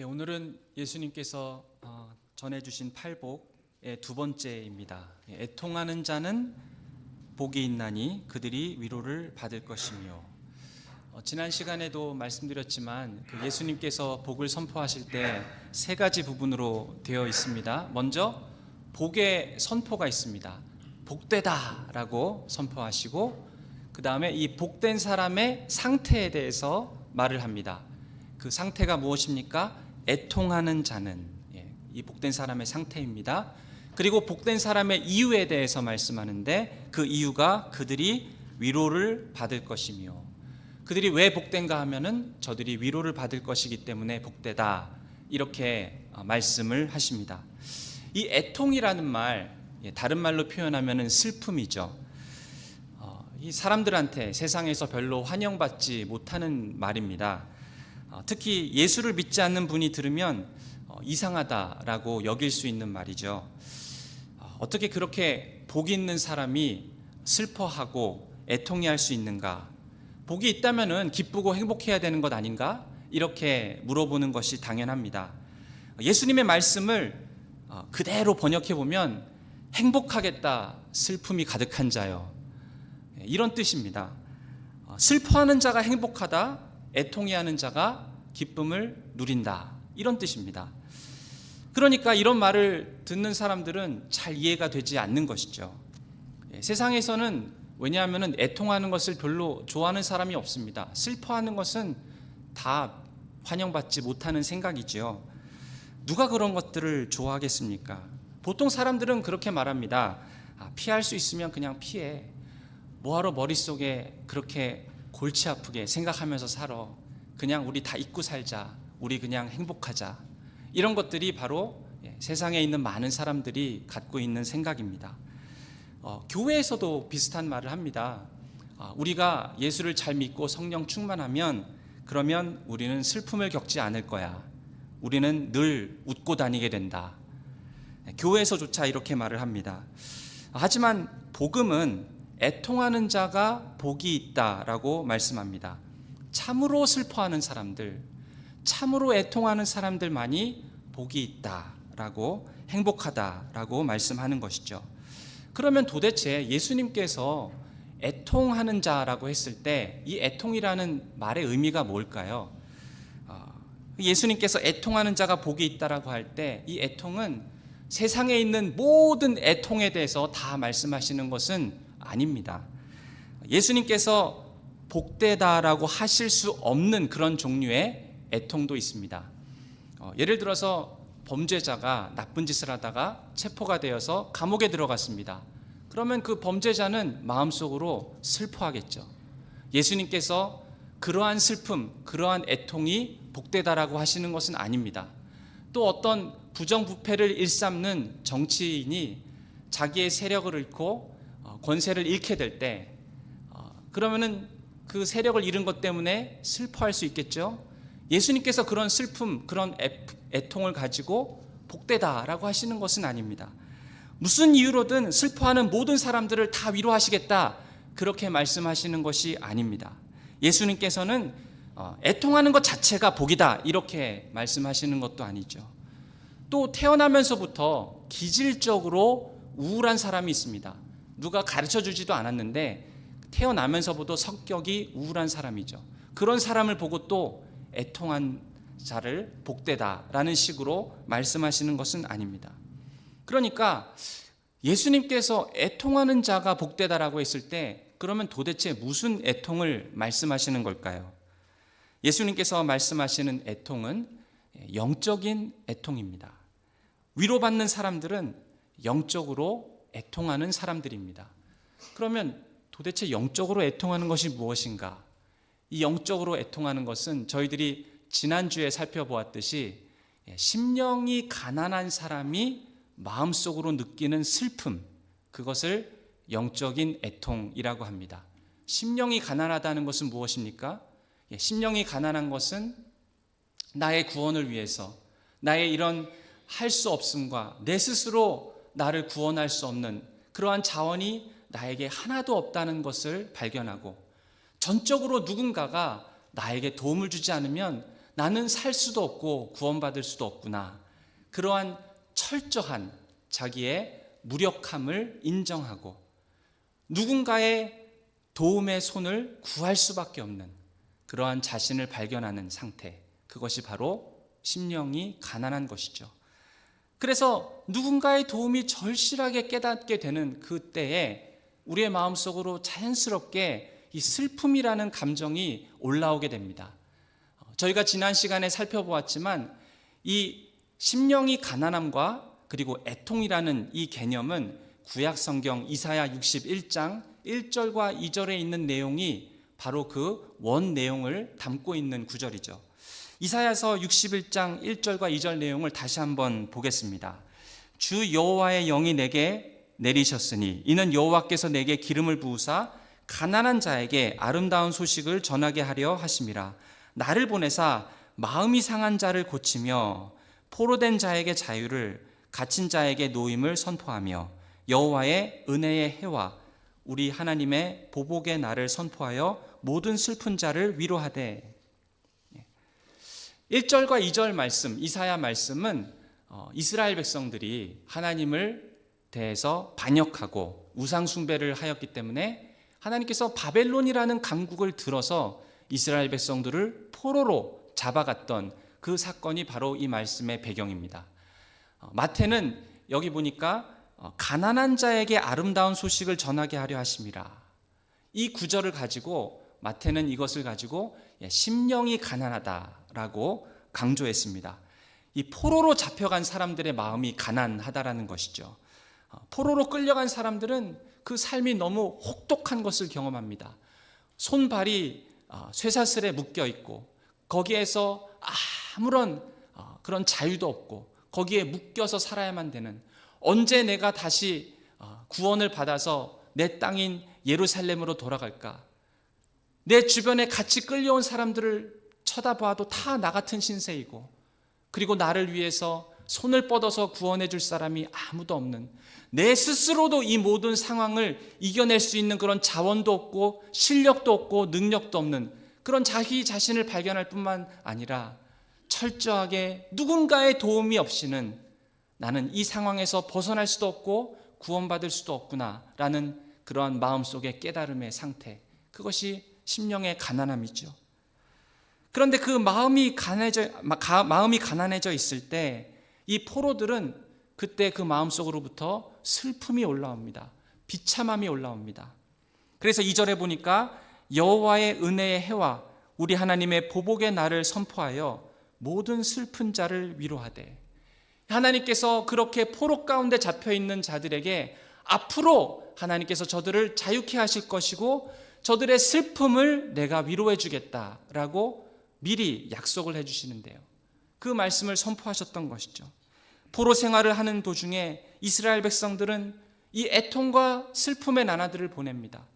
오늘은 예수님께서 전해주신 팔복의 두 번째입니다. 애통하는 자는 복이 있나니 그들이 위로를 받을 것이며. 지난 시간에도 말씀드렸지만 예수님께서 복을 선포하실 때 세 가지 부분으로 되어 있습니다. 먼저 복의 선포가 있습니다. 복되다라고 선포하시고, 그 다음에 이 복된 사람의 상태에 대해서 말을 합니다. 그 상태가 무엇입니까? 애통하는 자는, 이 복된 사람의 상태입니다. 그리고 복된 사람의 이유에 대해서 말씀하는데, 그 이유가 그들이 위로를 받을 것이며, 그들이 왜 복된가 하면은 저들이 위로를 받을 것이기 때문에 복되다, 이렇게 말씀을 하십니다. 이 애통이라는 말, 다른 말로 표현하면은 슬픔이죠. 이 사람들한테 세상에서 별로 환영받지 못하는 말입니다. 특히 예수를 믿지 않는 분이 들으면 이상하다라고 여길 수 있는 말이죠. 어떻게 그렇게 복 있는 사람이 슬퍼하고 애통해할 수 있는가? 복이 있다면은 기쁘고 행복해야 되는 것 아닌가? 이렇게 물어보는 것이 당연합니다. 예수님의 말씀을 그대로 번역해 보면 행복하겠다, 슬픔이 가득한 자여, 이런 뜻입니다. 슬퍼하는 자가 행복하다, 애통해하는 자가 기쁨을 누린다, 이런 뜻입니다. 그러니까 이런 말을 듣는 사람들은 잘 이해가 되지 않는 것이죠. 세상에서는, 왜냐하면 애통하는 것을 별로 좋아하는 사람이 없습니다. 슬퍼하는 것은 다 환영받지 못하는 생각이지요. 누가 그런 것들을 좋아하겠습니까? 보통 사람들은 그렇게 말합니다. 피할 수 있으면 그냥 피해. 뭐하러 머릿속에 그렇게 골치 아프게 생각하면서 살아. 그냥 우리 다 잊고 살자. 우리 그냥 행복하자. 이런 것들이 바로 세상에 있는 많은 사람들이 갖고 있는 생각입니다. 교회에서도 비슷한 말을 합니다. 우리가 예수를 잘 믿고 성령 충만하면 그러면 우리는 슬픔을 겪지 않을 거야. 우리는 늘 웃고 다니게 된다. 교회에서조차 이렇게 말을 합니다. 하지만 복음은 애통하는 자가 복이 있다라고 말씀합니다. 참으로 슬퍼하는 사람들, 참으로 애통하는 사람들만이 복이 있다라고, 행복하다라고 말씀하는 것이죠. 그러면 도대체 예수님께서 애통하는 자라고 했을 때 이 애통이라는 말의 의미가 뭘까요? 예수님께서 애통하는 자가 복이 있다라고 할 때 이 애통은 세상에 있는 모든 애통에 대해서 다 말씀하시는 것은 아닙니다. 예수님께서 복되다라고 하실 수 없는 그런 종류의 애통도 있습니다. 예를 들어서 범죄자가 나쁜 짓을 하다가 체포가 되어서 감옥에 들어갔습니다. 그러면 그 범죄자는 마음속으로 슬퍼하겠죠. 예수님께서 그러한 슬픔, 그러한 애통이 복되다라고 하시는 것은 아닙니다. 또 어떤 부정부패를 일삼는 정치인이 자기의 세력을 잃고 권세를 잃게 될 때, 그러면은 그 세력을 잃은 것 때문에 슬퍼할 수 있겠죠. 예수님께서 그런 슬픔, 그런 애통을 가지고 복되다라고 하시는 것은 아닙니다. 무슨 이유로든 슬퍼하는 모든 사람들을 다 위로하시겠다, 그렇게 말씀하시는 것이 아닙니다. 예수님께서는 애통하는 것 자체가 복이다, 이렇게 말씀하시는 것도 아니죠. 또 태어나면서부터 기질적으로 우울한 사람이 있습니다. 누가 가르쳐주지도 않았는데 태어나면서부터 성격이 우울한 사람이죠. 그런 사람을 보고 또 애통한 자를 복되다라는 식으로 말씀하시는 것은 아닙니다. 그러니까 예수님께서 애통하는 자가 복되다라고 했을 때 그러면 도대체 무슨 애통을 말씀하시는 걸까요? 예수님께서 말씀하시는 애통은 영적인 애통입니다. 위로받는 사람들은 영적으로 애통하는 사람들입니다. 그러면 도대체 영적으로 애통하는 것이 무엇인가? 이 영적으로 애통하는 것은 저희들이 지난주에 살펴보았듯이 심령이 가난한 사람이 마음속으로 느끼는 슬픔, 그것을 영적인 애통이라고 합니다. 심령이 가난하다는 것은 무엇입니까? 심령이 가난한 것은 나의 구원을 위해서, 나의 이런 할 수 없음과 내 스스로 나를 구원할 수 없는 그러한 자원이 나에게 하나도 없다는 것을 발견하고, 전적으로 누군가가 나에게 도움을 주지 않으면 나는 살 수도 없고 구원받을 수도 없구나. 그러한 철저한 자기의 무력함을 인정하고 누군가의 도움의 손을 구할 수밖에 없는 그러한 자신을 발견하는 상태, 그것이 바로 심령이 가난한 것이죠. 그래서 누군가의 도움이 절실하게 깨닫게 되는 그때에 우리의 마음속으로 자연스럽게 이 슬픔이라는 감정이 올라오게 됩니다. 저희가 지난 시간에 살펴보았지만 이 심령이 가난함과 그리고 애통이라는 이 개념은 구약 성경 이사야 61장 1절과 2절에 있는 내용이 바로 그 원 내용을 담고 있는 구절이죠. 이사야서 61장 1절과 2절 내용을 다시 한번 보겠습니다. 주 여호와의 영이 내게 내리셨으니 이는 여호와께서 내게 기름을 부으사 가난한 자에게 아름다운 소식을 전하게 하려 하심이라. 나를 보내사 마음이 상한 자를 고치며 포로된 자에게 자유를, 갇힌 자에게 노임을 선포하며 여호와의 은혜의 해와 우리 하나님의 보복의 날을 선포하여 모든 슬픈 자를 위로하되. 1절과 2절 말씀, 이사야 말씀은 이스라엘 백성들이 하나님을 대해서 반역하고 우상 숭배를 하였기 때문에 하나님께서 바벨론이라는 강국을 들어서 이스라엘 백성들을 포로로 잡아갔던 그 사건이 바로 이 말씀의 배경입니다. 마태는 여기 보니까 가난한 자에게 아름다운 소식을 전하게 하려 하심이라. 이 구절을 가지고 마태는 이것을 가지고 심령이 가난하다라고 강조했습니다. 이 포로로 잡혀간 사람들의 마음이 가난하다라는 것이죠. 포로로 끌려간 사람들은 그 삶이 너무 혹독한 것을 경험합니다. 손발이 쇠사슬에 묶여 있고 거기에서 아무런 그런 자유도 없고 거기에 묶여서 살아야만 되는, 언제 내가 다시 구원을 받아서 내 땅인 예루살렘으로 돌아갈까? 내 주변에 같이 끌려온 사람들을 쳐다봐도 다 나 같은 신세이고, 그리고 나를 위해서 손을 뻗어서 구원해 줄 사람이 아무도 없는, 내 스스로도 이 모든 상황을 이겨낼 수 있는 그런 자원도 없고 실력도 없고 능력도 없는 그런 자기 자신을 발견할 뿐만 아니라 철저하게 누군가의 도움이 없이는 나는 이 상황에서 벗어날 수도 없고 구원받을 수도 없구나라는 그러한 마음속의 깨달음의 상태, 그것이 심령의 가난함이죠. 그런데 그 마음이 가난해져 있을 때 이 포로들은 그때 그 마음속으로부터 슬픔이 올라옵니다. 비참함이 올라옵니다. 그래서 2절에 보니까 여호와의 은혜의 해와 우리 하나님의 보복의 날을 선포하여 모든 슬픈 자를 위로하되. 하나님께서 그렇게 포로 가운데 잡혀있는 자들에게 앞으로 하나님께서 저들을 자유케 하실 것이고 저들의 슬픔을 내가 위로해 주겠다라고 미리 약속을 해 주시는데요. 그 말씀을 선포하셨던 것이죠. 포로 생활을 하는 도중에 이스라엘 백성들은 이 애통과 슬픔의 나날들을 보냅니다.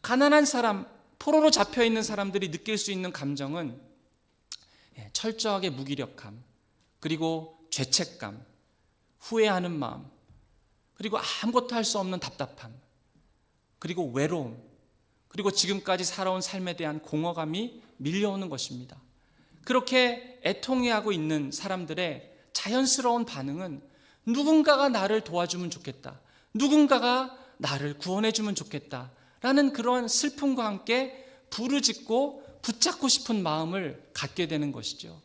가난한 사람, 포로로 잡혀있는 사람들이 느낄 수 있는 감정은 철저하게 무기력함, 그리고 죄책감, 후회하는 마음, 그리고 아무것도 할 수 없는 답답함, 그리고 외로움, 그리고 지금까지 살아온 삶에 대한 공허감이 밀려오는 것입니다. 그렇게 애통해하고 있는 사람들의 자연스러운 반응은 누군가가 나를 도와주면 좋겠다, 누군가가 나를 구원해주면 좋겠다 라는 그런 슬픔과 함께 부르짖고 붙잡고 싶은 마음을 갖게 되는 것이죠.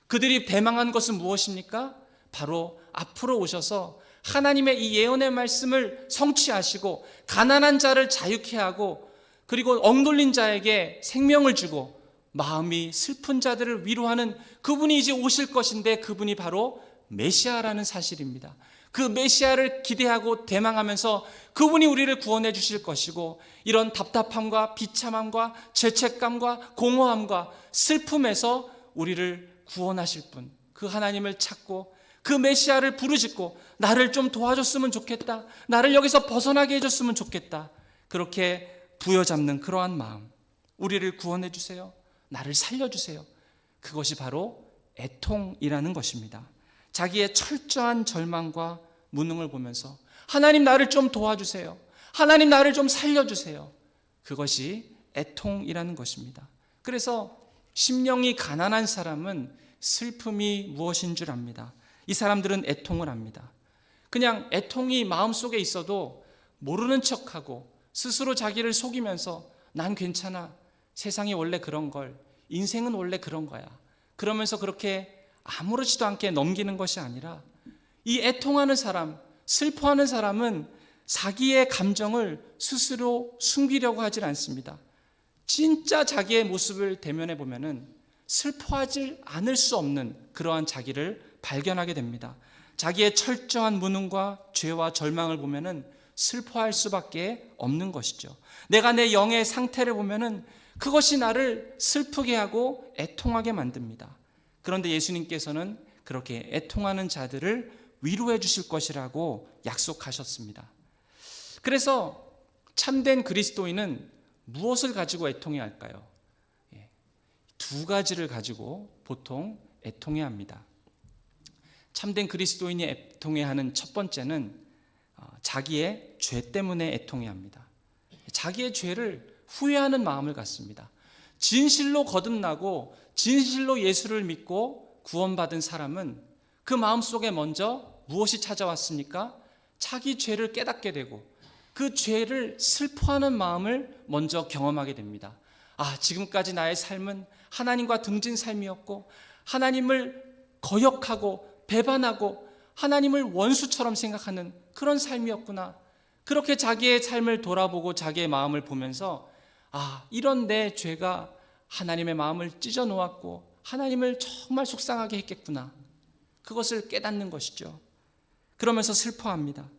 그들이 대망한 것은 무엇입니까? 바로 앞으로 오셔서 하나님의 이 예언의 말씀을 성취하시고 가난한 자를 자유케 하고 그리고 억눌린 자에게 생명을 주고 마음이 슬픈 자들을 위로하는 그분이 이제 오실 것인데, 그분이 바로 메시아라는 사실입니다. 그 메시아를 기대하고 대망하면서 그분이 우리를 구원해 주실 것이고, 이런 답답함과 비참함과 죄책감과 공허함과 슬픔에서 우리를 구원하실 분, 그 하나님을 찾고 그 메시아를 부르짖고 나를 좀 도와줬으면 좋겠다, 나를 여기서 벗어나게 해줬으면 좋겠다, 그렇게 부여잡는 그러한 마음, 우리를 구원해 주세요, 나를 살려주세요, 그것이 바로 애통이라는 것입니다. 자기의 철저한 절망과 무능을 보면서 하나님 나를 좀 도와주세요, 하나님 나를 좀 살려주세요, 그것이 애통이라는 것입니다. 그래서 심령이 가난한 사람은 슬픔이 무엇인 줄 압니다. 이 사람들은 애통을 합니다. 그냥 애통이 마음속에 있어도 모르는 척하고 스스로 자기를 속이면서 난 괜찮아, 세상이 원래 그런 걸, 인생은 원래 그런 거야, 그러면서 그렇게 아무렇지도 않게 넘기는 것이 아니라, 이 애통하는 사람, 슬퍼하는 사람은 자기의 감정을 스스로 숨기려고 하질 않습니다. 진짜 자기의 모습을 대면해 보면은 슬퍼하지 않을 수 없는 그러한 자기를 발견하게 됩니다. 자기의 철저한 무능과 죄와 절망을 보면은 슬퍼할 수밖에 없는 것이죠. 내가 내 영의 상태를 보면은 그것이 나를 슬프게 하고 애통하게 만듭니다. 그런데 예수님께서는 그렇게 애통하는 자들을 위로해 주실 것이라고 약속하셨습니다. 그래서 참된 그리스도인은 무엇을 가지고 애통해야 할까요? 두 가지를 가지고 보통 애통해야 합니다. 참된 그리스도인이 애통해야 하는 첫 번째는 자기의 죄 때문에 애통해야 합니다. 자기의 죄를 후회하는 마음을 갖습니다. 진실로 거듭나고 진실로 예수를 믿고 구원받은 사람은 그 마음속에 먼저 무엇이 찾아왔습니까? 자기 죄를 깨닫게 되고 그 죄를 슬퍼하는 마음을 먼저 경험하게 됩니다. 지금까지 나의 삶은 하나님과 등진 삶이었고 하나님을 거역하고 배반하고 하나님을 원수처럼 생각하는 그런 삶이었구나. 그렇게 자기의 삶을 돌아보고 자기의 마음을 보면서 이런 내 죄가 하나님의 마음을 찢어 놓았고 하나님을 정말 속상하게 했겠구나. 그것을 깨닫는 것이죠. 그러면서 슬퍼합니다.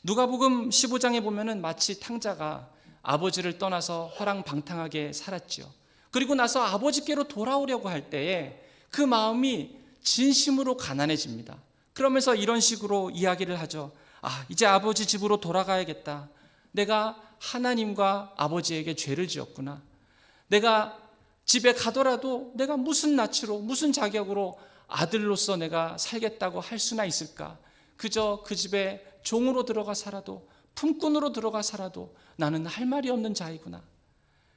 누가복음 15장에 보면은 마치 탕자가 아버지를 떠나서 허랑방탕하게 살았지요. 그리고 나서 아버지께로 돌아오려고 할 때에 그 마음이 진심으로 가난해집니다. 그러면서 이런 식으로 이야기를 하죠. 이제 아버지 집으로 돌아가야겠다. 내가 하나님과 아버지에게 죄를 지었구나. 내가 집에 가더라도 내가 무슨 낯으로 무슨 자격으로 아들로서 내가 살겠다고 할 수나 있을까? 그저 그 집에 종으로 들어가 살아도, 품꾼으로 들어가 살아도 나는 할 말이 없는 자이구나.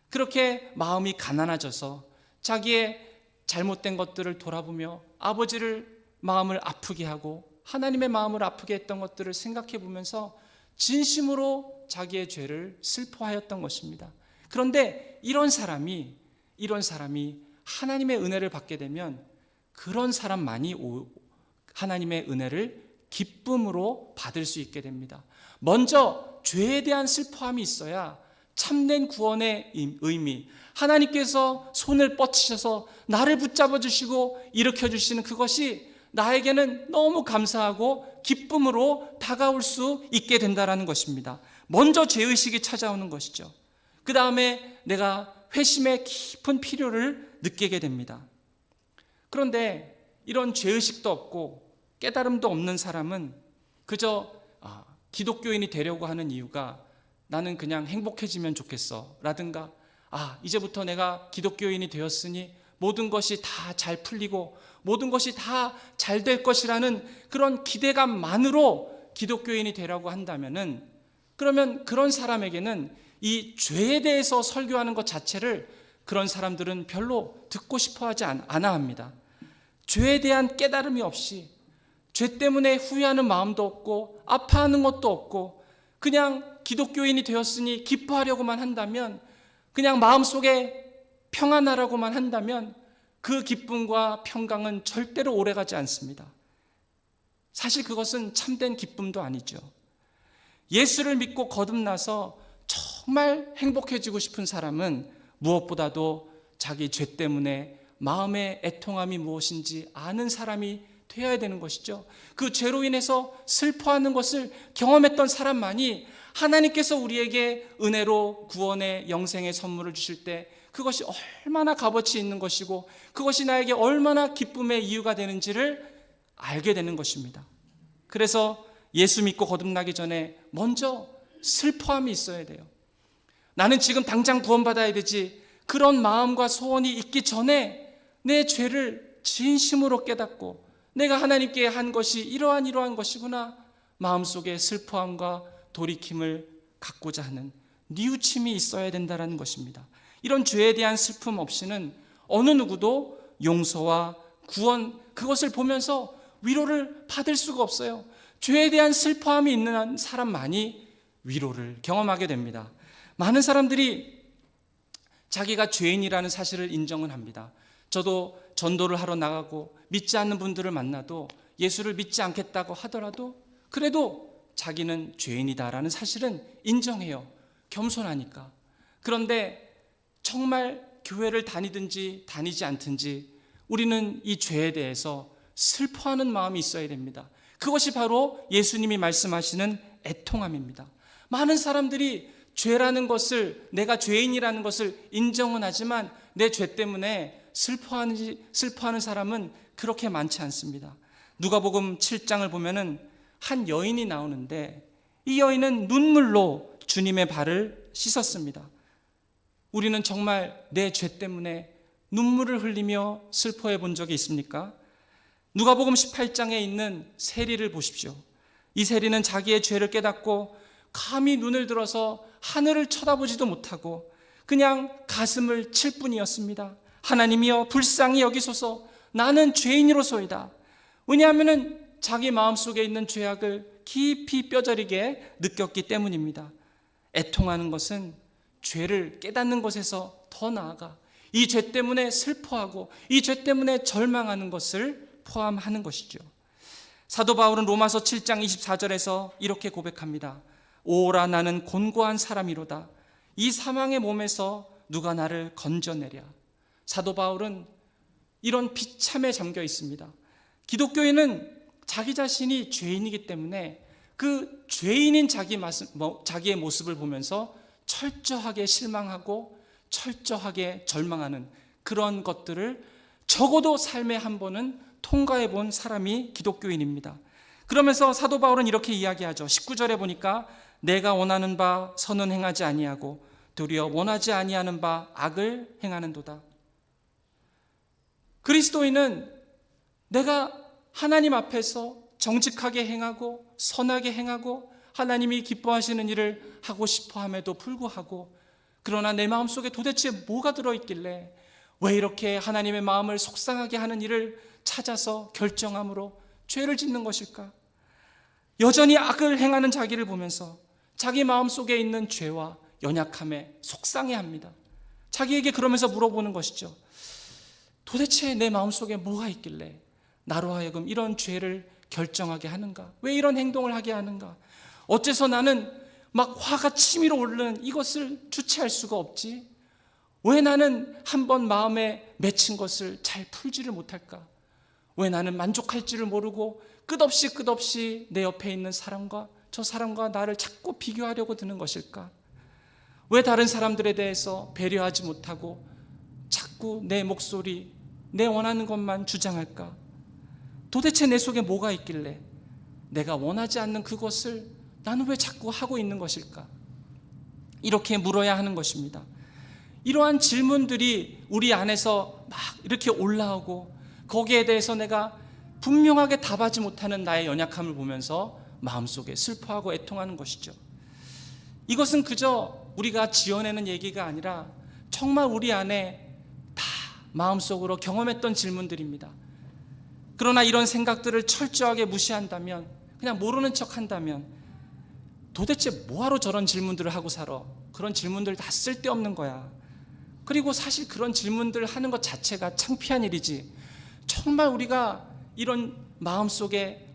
그렇게 마음이 가난해져서 자기의 잘못된 것들을 돌아보며 아버지를 마음을 아프게 하고 하나님의 마음을 아프게 했던 것들을 생각해 보면서 진심으로 자기의 죄를 슬퍼하였던 것입니다. 그런데 이런 사람이 하나님의 은혜를 받게 되면 그런 사람만이 하나님의 은혜를 기쁨으로 받을 수 있게 됩니다. 먼저 죄에 대한 슬퍼함이 있어야 참된 구원의 의미, 하나님께서 손을 뻗치셔서 나를 붙잡아 주시고 일으켜 주시는 그것이 나에게는 너무 감사하고 기쁨으로 다가올 수 있게 된다는 것입니다. 먼저 죄의식이 찾아오는 것이죠. 그 다음에 내가 회심의 깊은 필요를 느끼게 됩니다. 그런데 이런 죄의식도 없고 깨달음도 없는 사람은 그저 기독교인이 되려고 하는 이유가 나는 그냥 행복해지면 좋겠어 라든가 이제부터 내가 기독교인이 되었으니 모든 것이 다 잘 풀리고 모든 것이 다 잘 될 것이라는 그런 기대감만으로 기독교인이 되려고 한다면은, 그러면 그런 사람에게는 이 죄에 대해서 설교하는 것 자체를 그런 사람들은 별로 듣고 싶어 하지 않아 합니다. 죄에 대한 깨달음이 없이 죄 때문에 후회하는 마음도 없고 아파하는 것도 없고 그냥 기독교인이 되었으니 기뻐하려고만 한다면, 그냥 마음속에 평안하라고만 한다면 그 기쁨과 평강은 절대로 오래가지 않습니다. 사실 그것은 참된 기쁨도 아니죠. 예수를 믿고 거듭나서 정말 행복해지고 싶은 사람은 무엇보다도 자기 죄 때문에 마음의 애통함이 무엇인지 아는 사람이 되어야 되는 것이죠. 그 죄로 인해서 슬퍼하는 것을 경험했던 사람만이 하나님께서 우리에게 은혜로 구원의 영생의 선물을 주실 때 그것이 얼마나 값어치 있는 것이고 그것이 나에게 얼마나 기쁨의 이유가 되는지를 알게 되는 것입니다. 그래서 예수 믿고 거듭나기 전에 먼저 슬퍼함이 있어야 돼요. 나는 지금 당장 구원받아야 되지, 그런 마음과 소원이 있기 전에 내 죄를 진심으로 깨닫고 내가 하나님께 한 것이 이러한 것이구나, 마음속에 슬퍼함과 돌이킴을 갖고자 하는 뉘우침이 있어야 된다는 것입니다. 이런 죄에 대한 슬픔 없이는 어느 누구도 용서와 구원, 그것을 보면서 위로를 받을 수가 없어요. 죄에 대한 슬퍼함이 있는 사람만이 위로를 경험하게 됩니다. 많은 사람들이 자기가 죄인이라는 사실을 인정은 합니다. 저도 전도를 하러 나가고 믿지 않는 분들을 만나도 예수를 믿지 않겠다고 하더라도 그래도 자기는 죄인이다라는 사실은 인정해요. 겸손하니까. 그런데 정말 교회를 다니든지 다니지 않든지 우리는 이 죄에 대해서 슬퍼하는 마음이 있어야 됩니다. 그것이 바로 예수님이 말씀하시는 애통함입니다. 많은 사람들이 죄라는 것을, 내가 죄인이라는 것을 인정은 하지만 내 죄 때문에 슬퍼하는 사람은 그렇게 많지 않습니다. 누가복음 7장을 보면은 한 여인이 나오는데 이 여인은 눈물로 주님의 발을 씻었습니다. 우리는 정말 내 죄 때문에 눈물을 흘리며 슬퍼해 본 적이 있습니까? 누가복음 18장에 있는 세리를 보십시오. 이 세리는 자기의 죄를 깨닫고 감히 눈을 들어서 하늘을 쳐다보지도 못하고 그냥 가슴을 칠 뿐이었습니다. 하나님이여 불쌍히 여기소서, 나는 죄인이로소이다. 왜냐하면 자기 마음속에 있는 죄악을 깊이 뼈저리게 느꼈기 때문입니다. 애통하는 것은 죄를 깨닫는 것에서 더 나아가 이 죄 때문에 슬퍼하고 이 죄 때문에 절망하는 것을 포함하는 것이죠. 사도 바울은 로마서 7장 24절에서 이렇게 고백합니다. 오라 나는 곤고한 사람이로다. 이 사망의 몸에서 누가 나를 건져내랴. 사도 바울은 이런 비참에 잠겨 있습니다. 기독교인은 자기 자신이 죄인이기 때문에 그 죄인인 자기의 모습을 보면서 철저하게 실망하고 철저하게 절망하는 그런 것들을 적어도 삶에 한 번은 통과해 본 사람이 기독교인입니다. 그러면서 사도 바울은 이렇게 이야기하죠. 19절에 보니까 내가 원하는 바 선은 행하지 아니하고 도리어 원하지 아니하는 바 악을 행하는도다. 그리스도인은 내가 하나님 앞에서 정직하게 행하고 선하게 행하고 하나님이 기뻐하시는 일을 하고 싶어 함에도 불구하고 그러나 내 마음속에 도대체 뭐가 들어있길래 왜 이렇게 하나님의 마음을 속상하게 하는 일을 찾아서 결정함으로 죄를 짓는 것일까? 여전히 악을 행하는 자기를 보면서 자기 마음속에 있는 죄와 연약함에 속상해합니다. 자기에게 그러면서 물어보는 것이죠. 도대체 내 마음속에 뭐가 있길래 나로 하여금 이런 죄를 결정하게 하는가? 왜 이런 행동을 하게 하는가? 어째서 나는 막 화가 치밀어 오르는 이것을 주체할 수가 없지? 왜 나는 한번 마음에 맺힌 것을 잘 풀지를 못할까? 왜 나는 만족할지를 모르고 끝없이 내 옆에 있는 사람과 저 사람과 나를 자꾸 비교하려고 드는 것일까? 왜 다른 사람들에 대해서 배려하지 못하고 자꾸 내 목소리, 내 원하는 것만 주장할까? 도대체 내 속에 뭐가 있길래 내가 원하지 않는 그것을 나는 왜 자꾸 하고 있는 것일까? 이렇게 물어야 하는 것입니다. 이러한 질문들이 우리 안에서 막 이렇게 올라오고 거기에 대해서 내가 분명하게 답하지 못하는 나의 연약함을 보면서 마음속에 슬퍼하고 애통하는 것이죠. 이것은 그저 우리가 지어내는 얘기가 아니라 정말 우리 안에 다 마음속으로 경험했던 질문들입니다. 그러나 이런 생각들을 철저하게 무시한다면, 그냥 모르는 척 한다면 도대체 뭐하러 저런 질문들을 하고 살아? 그런 질문들 다 쓸데없는 거야. 그리고 사실 그런 질문들을 하는 것 자체가 창피한 일이지. 정말 우리가 이런 마음속에,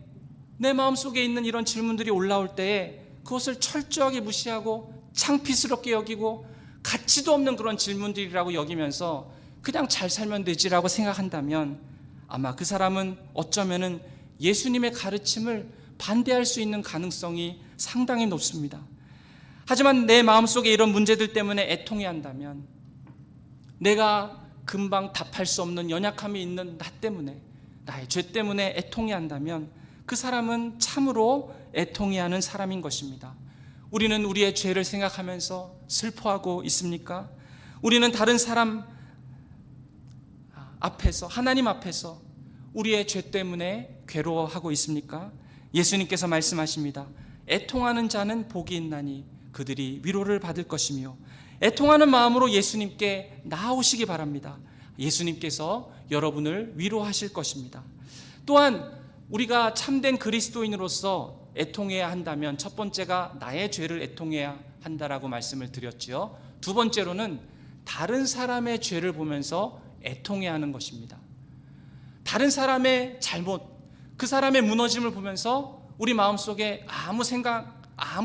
내 마음속에 있는 이런 질문들이 올라올 때에 그것을 철저하게 무시하고 창피스럽게 여기고 가치도 없는 그런 질문들이라고 여기면서 그냥 잘 살면 되지라고 생각한다면 아마 그 사람은 어쩌면은 예수님의 가르침을 반대할 수 있는 가능성이 상당히 높습니다. 하지만 내 마음속에 이런 문제들 때문에 애통해 한다면, 내가 금방 답할 수 없는 연약함이 있는 나 때문에, 나의 죄 때문에 애통해 한다면 그 사람은 참으로 애통해 하는 사람인 것입니다. 우리는 우리의 죄를 생각하면서 슬퍼하고 있습니까? 우리는 다른 사람 앞에서, 하나님 앞에서 우리의 죄 때문에 괴로워하고 있습니까? 예수님께서 말씀하십니다. 애통하는 자는 복이 있나니 그들이 위로를 받을 것이며, 애통하는 마음으로 예수님께 나아오시기 바랍니다. 예수님께서 여러분을 위로하실 것입니다. 또한 우리가 참된 그리스도인으로서 애통해야 한다면 첫 번째가 나의 죄를 애통해야 한다라고 말씀을 드렸지요. 두 번째로는 다른 사람의 죄를 보면서 애통해야 하는 것입니다. 다른 사람의 잘못, 그 사람의 무너짐을 보면서 우리 마음속에 아무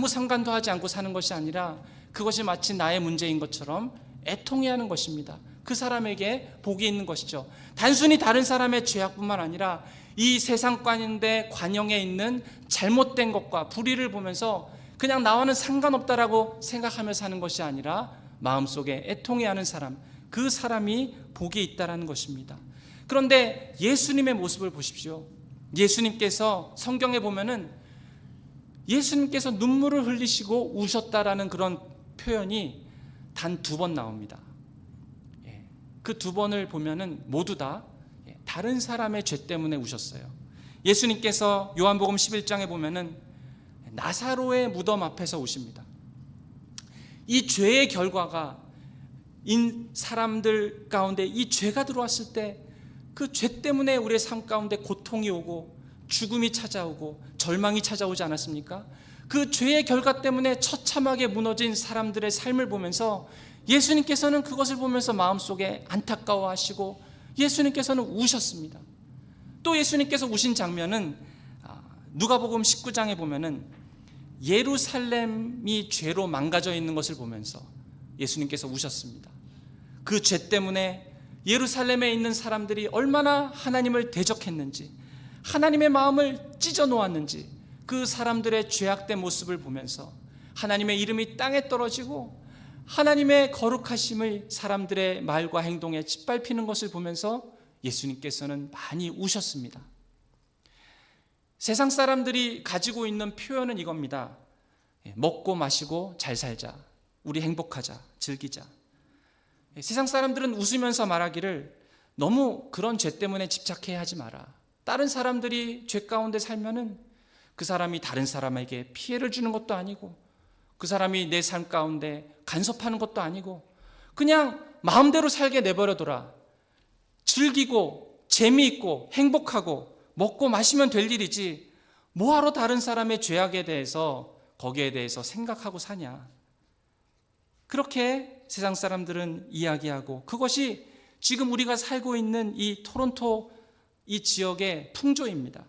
상관도 하지 않고 사는 것이 아니라 그것이 마치 나의 문제인 것처럼 애통해야 하는 것입니다. 그 사람에게 복이 있는 것이죠. 단순히 다른 사람의 죄악뿐만 아니라 이 세상 가운데 관영에 있는 잘못된 것과 불의를 보면서 그냥 나와는 상관없다라고 생각하며 사는 것이 아니라 마음속에 애통해야 하는 사람, 그 사람이 복이 있다라는 것입니다. 그런데 예수님의 모습을 보십시오. 예수님께서 성경에 보면은 예수님께서 눈물을 흘리시고 우셨다라는 그런 표현이 단 2번 나옵니다. 그 2번을 보면은 모두 다 다른 사람의 죄 때문에 우셨어요. 예수님께서 요한복음 11장에 보면은 나사로의 무덤 앞에서 우십니다. 이 죄의 결과가 사람들 가운데 이 죄가 들어왔을 때 그 죄 때문에 우리의 삶 가운데 고통이 오고 죽음이 찾아오고 절망이 찾아오지 않았습니까? 그 죄의 결과 때문에 처참하게 무너진 사람들의 삶을 보면서 예수님께서는 그것을 보면서 마음속에 안타까워하시고 예수님께서는 우셨습니다. 또 예수님께서 우신 장면은 누가복음 19장에 보면은 예루살렘이 죄로 망가져 있는 것을 보면서 예수님께서 우셨습니다. 그 죄 때문에 예루살렘에 있는 사람들이 얼마나 하나님을 대적했는지, 하나님의 마음을 찢어 놓았는지 그 사람들의 죄악된 모습을 보면서 하나님의 이름이 땅에 떨어지고 하나님의 거룩하심을 사람들의 말과 행동에 짓밟히는 것을 보면서 예수님께서는 많이 우셨습니다. 세상 사람들이 가지고 있는 표현은 이겁니다. 먹고 마시고 잘 살자, 우리 행복하자, 즐기자. 세상 사람들은 웃으면서 말하기를 너무 그런 죄 때문에 집착해야 하지 마라. 다른 사람들이 죄 가운데 살면은 그 사람이 다른 사람에게 피해를 주는 것도 아니고 그 사람이 내 삶 가운데 간섭하는 것도 아니고 그냥 마음대로 살게 내버려둬라. 즐기고 재미있고 행복하고 먹고 마시면 될 일이지 뭐하러 다른 사람의 죄악에 대해서 거기에 대해서 생각하고 사냐. 그렇게 세상 사람들은 이야기하고 그것이 지금 우리가 살고 있는 이 토론토 이 지역의 풍조입니다.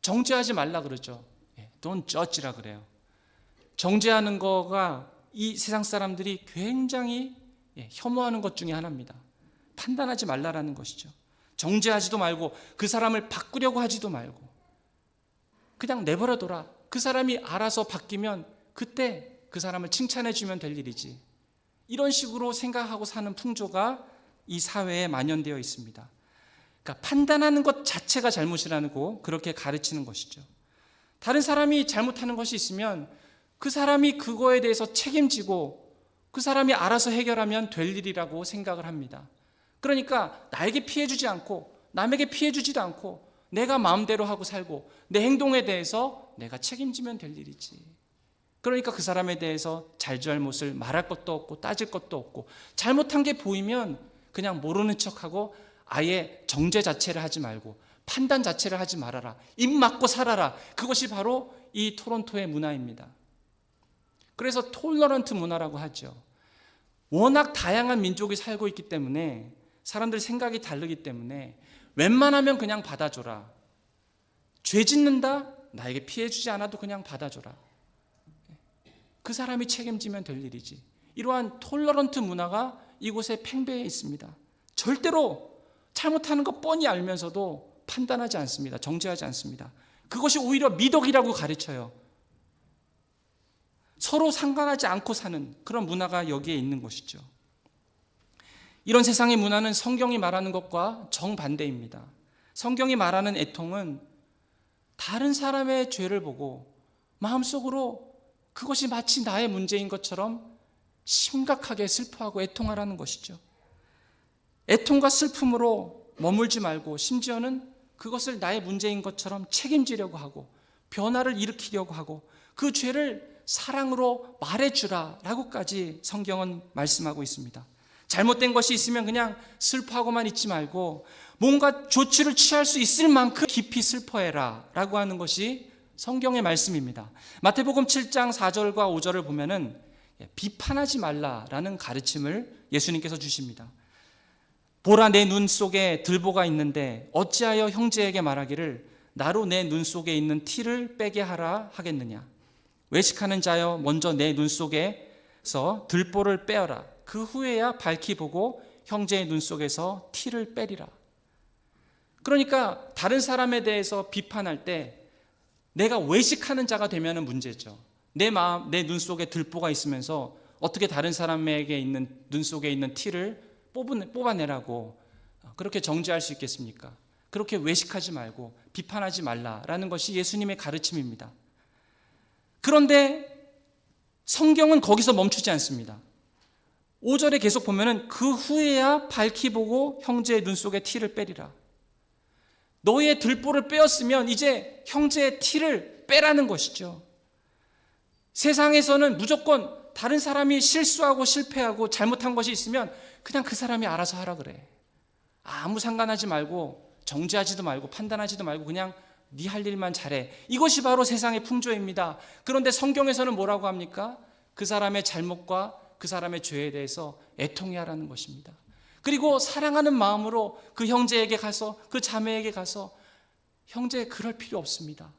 정죄하지 말라 그러죠. Don't judge라 그래요. 정죄하는 거가 이 세상 사람들이 굉장히 혐오하는 것 중에 하나입니다. 판단하지 말라라는 것이죠. 정죄하지도 말고 그 사람을 바꾸려고 하지도 말고 그냥 내버려둬라. 그 사람이 알아서 바뀌면 그때 그 사람을 칭찬해 주면 될 일이지. 이런 식으로 생각하고 사는 풍조가 이 사회에 만연되어 있습니다. 그러니까 판단하는 것 자체가 잘못이라고 그렇게 가르치는 것이죠. 다른 사람이 잘못하는 것이 있으면 그 사람이 그거에 대해서 책임지고 그 사람이 알아서 해결하면 될 일이라고 생각을 합니다. 그러니까 나에게 피해 주지 않고 남에게 피해 주지도 않고 내가 마음대로 하고 살고 내 행동에 대해서 내가 책임지면 될 일이지. 그러니까 그 사람에 대해서 잘잘못을 말할 것도 없고 따질 것도 없고 잘못한 게 보이면 그냥 모르는 척하고 아예 정죄 자체를 하지 말고 판단 자체를 하지 말아라. 입 막고 살아라. 그것이 바로 이 토론토의 문화입니다. 그래서 톨러런트 문화라고 하죠. 워낙 다양한 민족이 살고 있기 때문에 사람들 생각이 다르기 때문에 웬만하면 그냥 받아줘라. 죄 짓는다? 나에게 피해 주지 않아도 그냥 받아줘라. 그 사람이 책임지면 될 일이지. 이러한 톨러런트 문화가 이곳에 팽배해 있습니다. 절대로 잘못하는 거 뻔히 알면서도 판단하지 않습니다. 정죄하지 않습니다. 그것이 오히려 미덕이라고 가르쳐요. 서로 상관하지 않고 사는 그런 문화가 여기에 있는 것이죠. 이런 세상의 문화는 성경이 말하는 것과 정반대입니다. 성경이 말하는 애통은 다른 사람의 죄를 보고 마음속으로 그것이 마치 나의 문제인 것처럼 심각하게 슬퍼하고 애통하라는 것이죠. 애통과 슬픔으로 머물지 말고 심지어는 그것을 나의 문제인 것처럼 책임지려고 하고 변화를 일으키려고 하고 그 죄를 사랑으로 말해주라 라고까지 성경은 말씀하고 있습니다. 잘못된 것이 있으면 그냥 슬퍼하고만 있지 말고 뭔가 조치를 취할 수 있을 만큼 깊이 슬퍼해라 라고 하는 것이 성경의 말씀입니다. 마태복음 7장 4절과 5절을 보면은 비판하지 말라라는 가르침을 예수님께서 주십니다. 보라, 내 눈 속에 들보가 있는데 어찌하여 형제에게 말하기를 나로 내 눈 속에 있는 티를 빼게 하라 하겠느냐. 외식하는 자여, 먼저 내 눈 속에서 들보를 빼어라. 그 후에야 밝히 보고 형제의 눈 속에서 티를 빼리라. 그러니까 다른 사람에 대해서 비판할 때 내가 외식하는 자가 되면 문제죠. 내 마음, 내 눈 속에 들보가 있으면서 어떻게 다른 사람에게 있는 눈 속에 있는 티를 뽑아내라고 그렇게 정죄할 수 있겠습니까? 그렇게 외식하지 말고 비판하지 말라라는 것이 예수님의 가르침입니다. 그런데 성경은 거기서 멈추지 않습니다. 5절에 계속 보면은 그 후에야 밝히 보고 형제의 눈 속에 티를 빼리라. 너의 들보를 빼었으면 이제 형제의 티를 빼라는 것이죠. 세상에서는 무조건 다른 사람이 실수하고 실패하고 잘못한 것이 있으면 그냥 그 사람이 알아서 하라 그래. 아무 상관하지 말고 정죄하지도 말고 판단하지도 말고 그냥 네 할 일만 잘해. 이것이 바로 세상의 풍조입니다. 그런데 성경에서는 뭐라고 합니까? 그 사람의 잘못과 그 사람의 죄에 대해서 애통해야 하라는 것입니다. 그리고 사랑하는 마음으로 그 형제에게 가서 그 자매에게 가서 형제 그럴 필요 없습니다.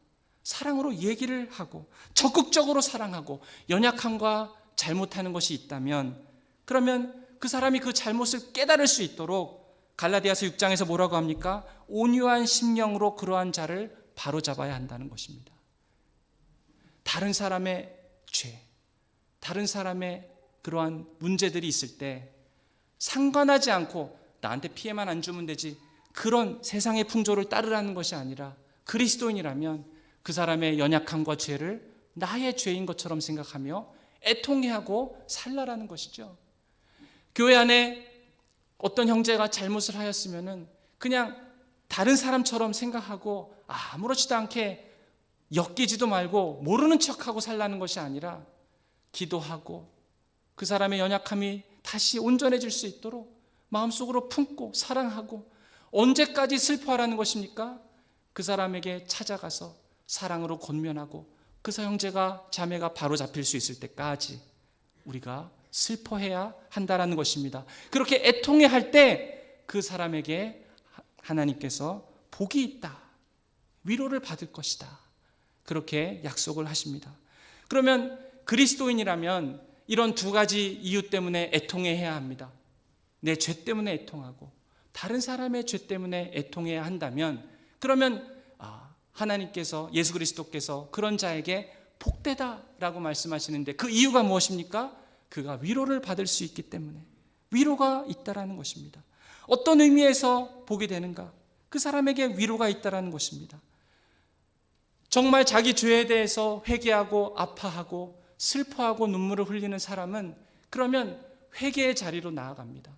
사랑으로 얘기를 하고 적극적으로 사랑하고 연약함과 잘못하는 것이 있다면 그러면 그 사람이 그 잘못을 깨달을 수 있도록 갈라디아서 6장에서 뭐라고 합니까? 온유한 심령으로 그러한 자를 바로잡아야 한다는 것입니다. 다른 사람의 죄, 다른 사람의 그러한 문제들이 있을 때 상관하지 않고 나한테 피해만 안 주면 되지 그런 세상의 풍조를 따르라는 것이 아니라 그리스도인이라면 그 사람의 연약함과 죄를 나의 죄인 것처럼 생각하며 애통해하고 살라라는 것이죠. 교회 안에 어떤 형제가 잘못을 하였으면은 그냥 다른 사람처럼 생각하고 아무렇지도 않게 엮이지도 말고 모르는 척하고 살라는 것이 아니라 기도하고 그 사람의 연약함이 다시 온전해질 수 있도록 마음속으로 품고 사랑하고 언제까지 슬퍼하라는 것입니까? 그 사람에게 찾아가서 사랑으로 권면하고 그 형제가 자매가 바로 잡힐 수 있을 때까지 우리가 슬퍼해야 한다는 것입니다. 그렇게 애통해 할 때 그 사람에게 하나님께서 복이 있다, 위로를 받을 것이다, 그렇게 약속을 하십니다. 그러면 그리스도인이라면 이런 두 가지 이유 때문에 애통해야 합니다. 내 죄 때문에 애통하고 다른 사람의 죄 때문에 애통해야 한다면 그러면 하나님께서, 예수 그리스도께서 그런 자에게 복되다라고 말씀하시는데 그 이유가 무엇입니까? 그가 위로를 받을 수 있기 때문에 위로가 있다라는 것입니다. 어떤 의미에서 복이 되는가? 그 사람에게 위로가 있다라는 것입니다. 정말 자기 죄에 대해서 회개하고 아파하고 슬퍼하고 눈물을 흘리는 사람은 그러면 회개의 자리로 나아갑니다.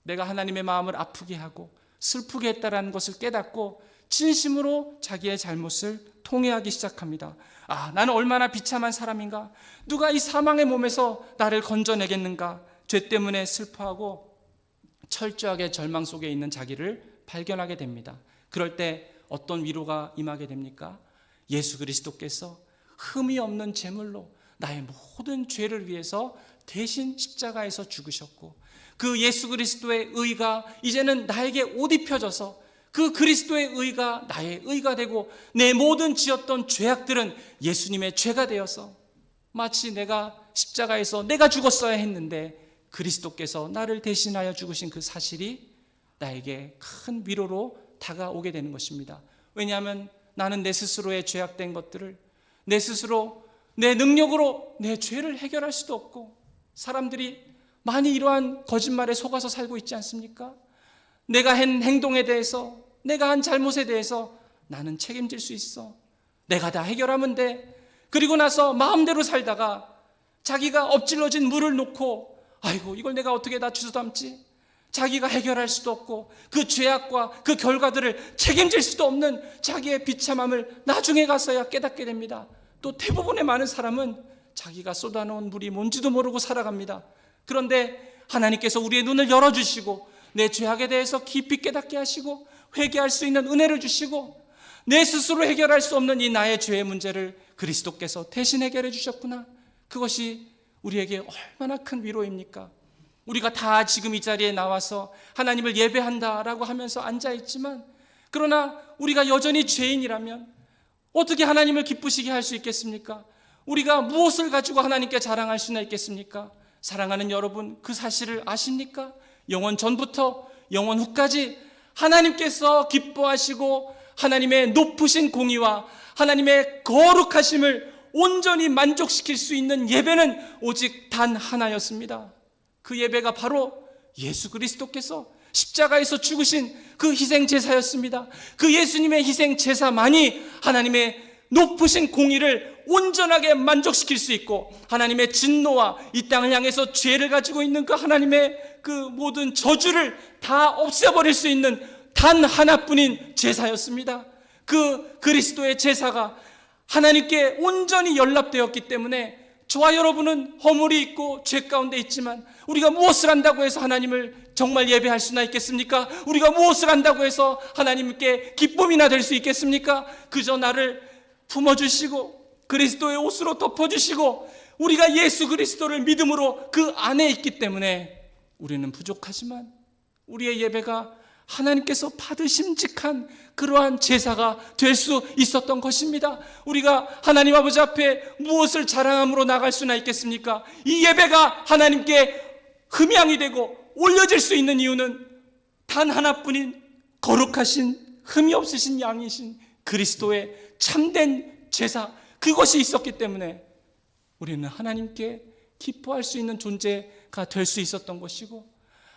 내가 하나님의 마음을 아프게 하고 슬프게 했다라는 것을 깨닫고 진심으로 자기의 잘못을 통회하기 시작합니다. 나는 얼마나 비참한 사람인가? 누가 이 사망의 몸에서 나를 건져내겠는가? 죄 때문에 슬퍼하고 철저하게 절망 속에 있는 자기를 발견하게 됩니다. 그럴 때 어떤 위로가 임하게 됩니까? 예수 그리스도께서 흠이 없는 제물로 나의 모든 죄를 위해서 대신 십자가에서 죽으셨고 그 예수 그리스도의 의가 이제는 나에게 옷 입혀져서 그 그리스도의 의가 나의 의가 되고 내 모든 지었던 죄악들은 예수님의 죄가 되어서 마치 내가 십자가에서 내가 죽었어야 했는데 그리스도께서 나를 대신하여 죽으신 그 사실이 나에게 큰 위로로 다가오게 되는 것입니다. 왜냐하면 나는 내 스스로의 죄악된 것들을 내 스스로 내 능력으로 내 죄를 해결할 수도 없고 사람들이 많이 이러한 거짓말에 속아서 살고 있지 않습니까? 내가 한 행동에 대해서 내가 한 잘못에 대해서 나는 책임질 수 있어. 내가 다 해결하면 돼. 그리고 나서 마음대로 살다가 자기가 엎질러진 물을 놓고 아이고 이걸 내가 어떻게 다 주워담지? 자기가 해결할 수도 없고 그 죄악과 그 결과들을 책임질 수도 없는 자기의 비참함을 나중에 가서야 깨닫게 됩니다. 또 대부분의 많은 사람은 자기가 쏟아놓은 물이 뭔지도 모르고 살아갑니다. 그런데 하나님께서 우리의 눈을 열어주시고 내 죄악에 대해서 깊이 깨닫게 하시고 회개할 수 있는 은혜를 주시고 내 스스로 해결할 수 없는 이 나의 죄의 문제를 그리스도께서 대신 해결해 주셨구나. 그것이 우리에게 얼마나 큰 위로입니까? 우리가 다 지금 이 자리에 나와서 하나님을 예배한다라고 하면서 앉아있지만, 그러나 우리가 여전히 죄인이라면 어떻게 하나님을 기쁘시게 할 수 있겠습니까? 우리가 무엇을 가지고 하나님께 자랑할 수나 있겠습니까? 사랑하는 여러분, 그 사실을 아십니까? 영원 전부터 영원 후까지 하나님께서 기뻐하시고 하나님의 높으신 공의와 하나님의 거룩하심을 온전히 만족시킬 수 있는 예배는 오직 단 하나였습니다. 그 예배가 바로 예수 그리스도께서 십자가에서 죽으신 그 희생제사였습니다. 그 예수님의 희생제사만이 하나님의 높으신 공의를 온전하게 만족시킬 수 있고, 하나님의 진노와 이 땅을 향해서 죄를 가지고 있는 그 하나님의 그 모든 저주를 다 없애버릴 수 있는 단 하나뿐인 제사였습니다. 그 그리스도의 제사가 하나님께 온전히 연락되었기 때문에 저와 여러분은 허물이 있고 죄 가운데 있지만, 우리가 무엇을 한다고 해서 하나님을 정말 예배할 수나 있겠습니까? 우리가 무엇을 한다고 해서 하나님께 기쁨이나 될 수 있겠습니까? 그저 나를 품어주시고 그리스도의 옷으로 덮어주시고 우리가 예수 그리스도를 믿음으로 그 안에 있기 때문에 우리는 부족하지만 우리의 예배가 하나님께서 받으심직한 그러한 제사가 될 수 있었던 것입니다. 우리가 하나님 아버지 앞에 무엇을 자랑함으로 나갈 수나 있겠습니까? 이 예배가 하나님께 흠향이 되고 올려질 수 있는 이유는 단 하나뿐인 거룩하신 흠이 없으신 양이신 그리스도의 참된 제사, 그것이 있었기 때문에 우리는 하나님께 기뻐할 수 있는 존재가 될 수 있었던 것이고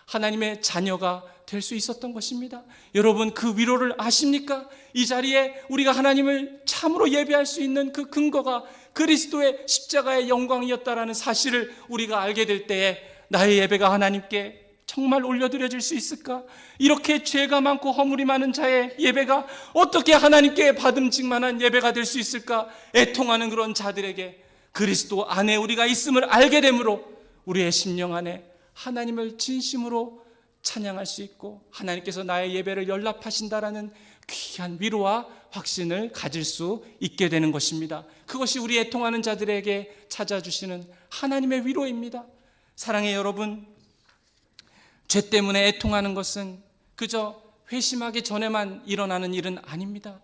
하나님의 자녀가 될 수 있었던 것입니다. 여러분, 그 위로를 아십니까? 이 자리에 우리가 하나님을 참으로 예배할 수 있는 그 근거가 그리스도의 십자가의 영광이었다라는 사실을 우리가 알게 될 때에 나의 예배가 하나님께 정말 올려드려질 수 있을까? 이렇게 죄가 많고 허물이 많은 자의 예배가 어떻게 하나님께 받음직만한 예배가 될 수 있을까? 애통하는 그런 자들에게 그리스도 안에 우리가 있음을 알게 되므로 우리의 심령 안에 하나님을 진심으로 찬양할 수 있고 하나님께서 나의 예배를 연락하신다라는 귀한 위로와 확신을 가질 수 있게 되는 것입니다. 그것이 우리 애통하는 자들에게 찾아주시는 하나님의 위로입니다. 사랑의 여러분, 죄 때문에 애통하는 것은 그저 회심하기 전에만 일어나는 일은 아닙니다.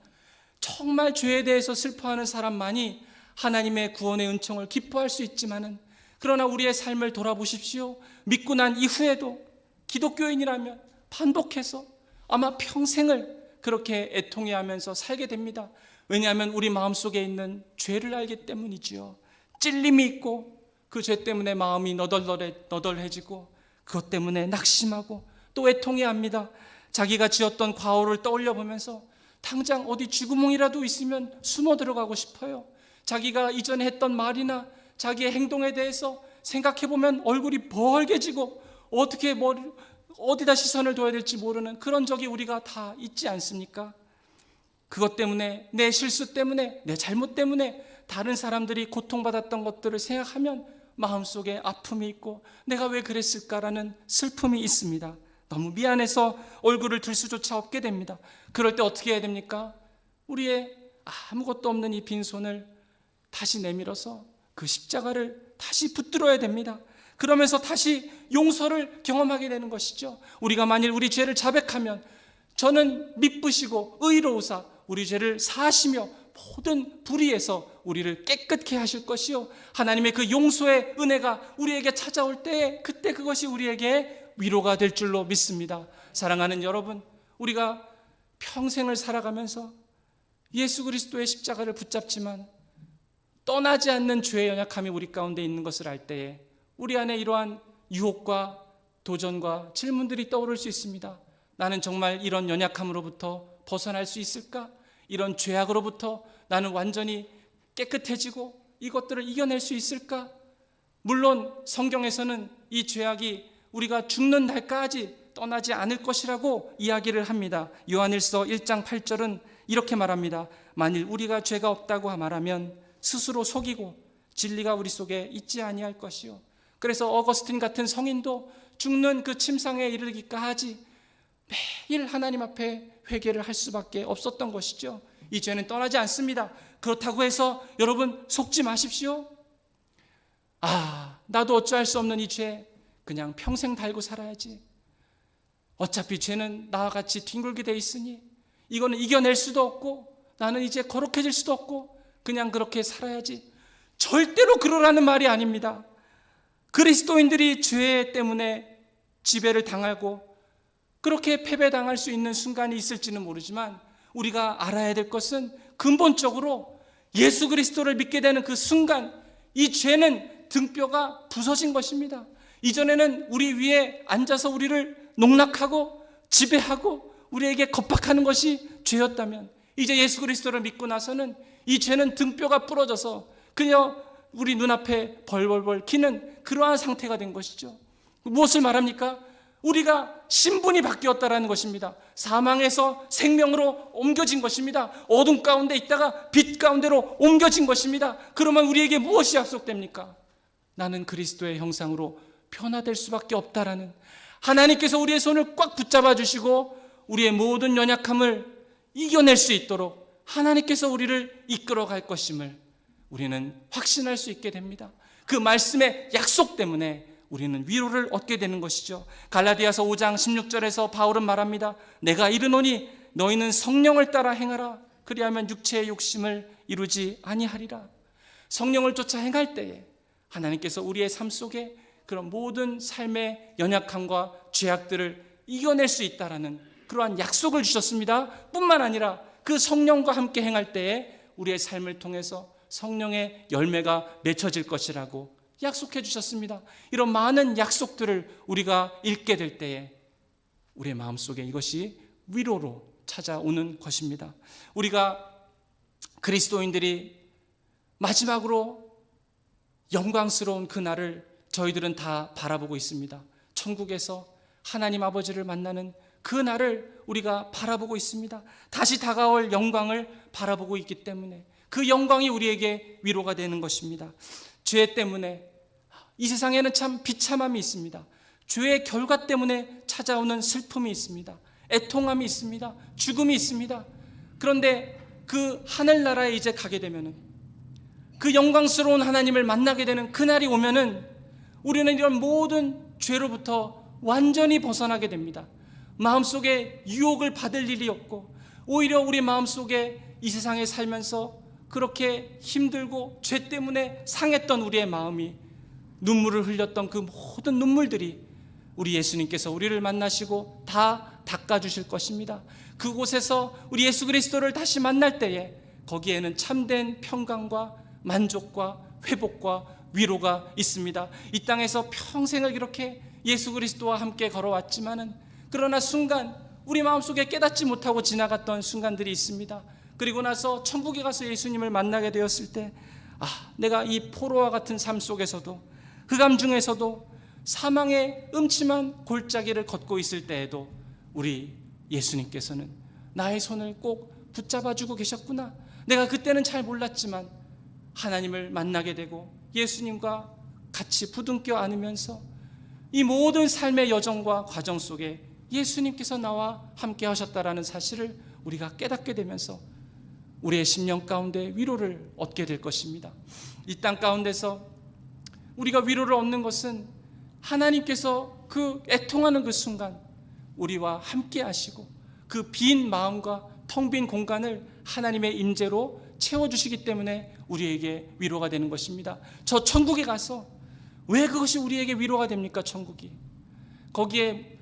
정말 죄에 대해서 슬퍼하는 사람만이 하나님의 구원의 은총을 기뻐할 수 있지만은, 그러나 우리의 삶을 돌아보십시오. 믿고 난 이후에도 기독교인이라면 반복해서 아마 평생을 그렇게 애통해하면서 살게 됩니다. 왜냐하면 우리 마음속에 있는 죄를 알기 때문이지요. 찔림이 있고 그 죄 때문에 마음이 너덜너덜해지고 그것 때문에 낙심하고 또 애통해합니다. 자기가 지었던 과오를 떠올려 보면서 당장 어디 쥐구멍이라도 있으면 숨어 들어가고 싶어요. 자기가 이전에 했던 말이나 자기의 행동에 대해서 생각해 보면 얼굴이 벌개지고 어떻게 어디다 시선을 둬야 될지 모르는 그런 적이 우리가 다 있지 않습니까? 그것 때문에, 내 실수 때문에, 내 잘못 때문에 다른 사람들이 고통받았던 것들을 생각하면 마음속에 아픔이 있고 내가 왜 그랬을까라는 슬픔이 있습니다. 너무 미안해서 얼굴을 들 수조차 없게 됩니다. 그럴 때 어떻게 해야 됩니까? 우리의 아무것도 없는 이 빈손을 다시 내밀어서 그 십자가를 다시 붙들어야 됩니다. 그러면서 다시 용서를 경험하게 되는 것이죠. 우리가 만일 우리 죄를 자백하면 저는 미쁘시고 의로우사 우리 죄를 사하시며 모든 불의에서 우리를 깨끗게 하실 것이요, 하나님의 그 용서의 은혜가 우리에게 찾아올 때에 그때 그것이 우리에게 위로가 될 줄로 믿습니다. 사랑하는 여러분, 우리가 평생을 살아가면서 예수 그리스도의 십자가를 붙잡지만 떠나지 않는 죄의 연약함이 우리 가운데 있는 것을 알 때에 우리 안에 이러한 유혹과 도전과 질문들이 떠오를 수 있습니다. 나는 정말 이런 연약함으로부터 벗어날 수 있을까? 이런 죄악으로부터 나는 완전히 깨끗해지고 이것들을 이겨낼 수 있을까? 물론 성경에서는 이 죄악이 우리가 죽는 날까지 떠나지 않을 것이라고 이야기를 합니다. 요한일서 1장 8절은 이렇게 말합니다. 만일 우리가 죄가 없다고 말하면 스스로 속이고 진리가 우리 속에 있지 아니할 것이요, 그래서 어거스틴 같은 성인도 죽는 그 침상에 이르기까지 매일 하나님 앞에 회개를 할 수밖에 없었던 것이죠. 이 죄는 떠나지 않습니다. 그렇다고 해서 여러분 속지 마십시오. 나도 어찌할 수 없는 이 죄 그냥 평생 달고 살아야지. 어차피 죄는 나와 같이 뒹굴게 돼 있으니 이거는 이겨낼 수도 없고 나는 이제 거룩해질 수도 없고 그냥 그렇게 살아야지. 절대로 그러라는 말이 아닙니다. 그리스도인들이 죄 때문에 지배를 당하고 그렇게 패배당할 수 있는 순간이 있을지는 모르지만 우리가 알아야 될 것은 근본적으로 예수 그리스도를 믿게 되는 그 순간 이 죄는 등뼈가 부서진 것입니다. 이전에는 우리 위에 앉아서 우리를 농락하고 지배하고 우리에게 겁박하는 것이 죄였다면 이제 예수 그리스도를 믿고 나서는 이 죄는 등뼈가 부러져서 그냥 우리 눈앞에 벌벌벌 기는 그러한 상태가 된 것이죠. 무엇을 말합니까? 우리가 신분이 바뀌었다라는 것입니다. 사망에서 생명으로 옮겨진 것입니다. 어둠 가운데 있다가 빛 가운데로 옮겨진 것입니다. 그러면 우리에게 무엇이 약속됩니까? 나는 그리스도의 형상으로 변화될 수밖에 없다라는, 하나님께서 우리의 손을 꽉 붙잡아 주시고 우리의 모든 연약함을 이겨낼 수 있도록 하나님께서 우리를 이끌어 갈 것임을 우리는 확신할 수 있게 됩니다. 그 말씀의 약속 때문에 우리는 위로를 얻게 되는 것이죠. 갈라디아서 5장 16절에서 바울은 말합니다. 내가 이르노니 너희는 성령을 따라 행하라. 그리하면 육체의 욕심을 이루지 아니하리라. 성령을 쫓아 행할 때에 하나님께서 우리의 삶 속에 그런 모든 삶의 연약함과 죄악들을 이겨낼 수 있다라는 그러한 약속을 주셨습니다. 뿐만 아니라 그 성령과 함께 행할 때에 우리의 삶을 통해서 성령의 열매가 맺혀질 것이라고 약속해 주셨습니다. 이런 많은 약속들을 우리가 읽게 될 때에 우리의 마음속에 이것이 위로로 찾아오는 것입니다. 우리가 그리스도인들이 마지막으로 영광스러운 그날을 저희들은 다 바라보고 있습니다. 천국에서 하나님 아버지를 만나는 그 날을 우리가 바라보고 있습니다. 다시 다가올 영광을 바라보고 있기 때문에 그 영광이 우리에게 위로가 되는 것입니다. 죄 때문에 이 세상에는 참 비참함이 있습니다. 죄의 결과 때문에 찾아오는 슬픔이 있습니다. 애통함이 있습니다. 죽음이 있습니다. 그런데 그 하늘나라에 이제 가게 되면은, 그 영광스러운 하나님을 만나게 되는 그날이 오면은 우리는 이런 모든 죄로부터 완전히 벗어나게 됩니다. 마음속에 유혹을 받을 일이 없고 오히려 우리 마음속에 이 세상에 살면서 그렇게 힘들고 죄 때문에 상했던 우리의 마음이, 눈물을 흘렸던 그 모든 눈물들이 우리 예수님께서 우리를 만나시고 다 닦아주실 것입니다. 그곳에서 우리 예수 그리스도를 다시 만날 때에 거기에는 참된 평강과 만족과 회복과 위로가 있습니다. 이 땅에서 평생을 이렇게 예수 그리스도와 함께 걸어왔지만은 그러나 순간 우리 마음속에 깨닫지 못하고 지나갔던 순간들이 있습니다. 그리고 나서 천국에 가서 예수님을 만나게 되었을 때 내가 이 포로와 같은 삶 속에서도, 흑암 중에서도, 사망의 음침한 골짜기를 걷고 있을 때에도 우리 예수님께서는 나의 손을 꼭 붙잡아주고 계셨구나. 내가 그때는 잘 몰랐지만 하나님을 만나게 되고 예수님과 같이 부둥켜 안으면서 이 모든 삶의 여정과 과정 속에 예수님께서 나와 함께 하셨다라는 사실을 우리가 깨닫게 되면서 우리의 심령 가운데 위로를 얻게 될 것입니다. 이 땅 가운데서 우리가 위로를 얻는 것은 하나님께서 그 애통하는 그 순간 우리와 함께 하시고 그 빈 마음과 텅 빈 공간을 하나님의 임재로 채워주시기 때문에 우리에게 위로가 되는 것입니다. 저 천국에 가서 왜 그것이 우리에게 위로가 됩니까? 천국이, 거기에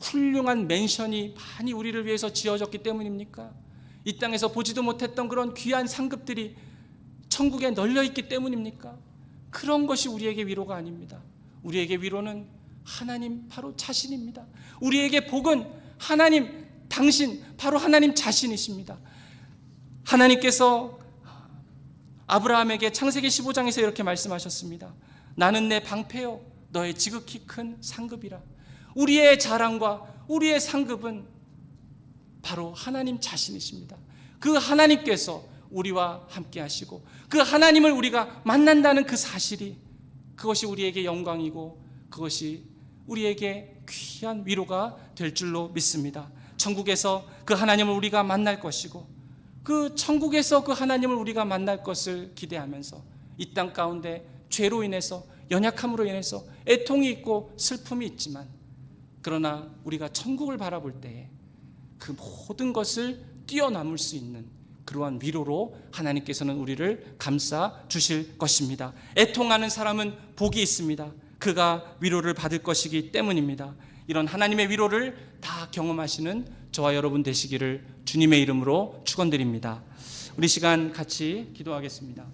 훌륭한 맨션이 많이 우리를 위해서 지어졌기 때문입니까? 이 땅에서 보지도 못했던 그런 귀한 상급들이 천국에 널려있기 때문입니까? 그런 것이 우리에게 위로가 아닙니다. 우리에게 위로는 하나님 바로 자신입니다. 우리에게 복은 하나님, 당신 바로 하나님 자신이십니다. 하나님께서 아브라함에게 창세기 15장에서 이렇게 말씀하셨습니다. 나는 내 방패요 너의 지극히 큰 상급이라. 우리의 자랑과 우리의 상급은 바로 하나님 자신이십니다. 그 하나님께서 우리와 함께 하시고 그 하나님을 우리가 만난다는 그 사실이 그것이 우리에게 영광이고 그것이 우리에게 귀한 위로가 될 줄로 믿습니다. 천국에서 그 하나님을 우리가 만날 것이고 그 천국에서 그 하나님을 우리가 만날 것을 기대하면서 이 땅 가운데 죄로 인해서, 연약함으로 인해서 애통이 있고 슬픔이 있지만, 그러나 우리가 천국을 바라볼 때에 그 모든 것을 뛰어넘을 수 있는 그러한 위로로 하나님께서는 우리를 감싸 주실 것입니다. 애통하는 사람은 복이 있습니다. 그가 위로를 받을 것이기 때문입니다. 이런 하나님의 위로를 다 경험하시는 저와 여러분 되시기를 주님의 이름으로 축원드립니다. 우리 시간 같이 기도하겠습니다.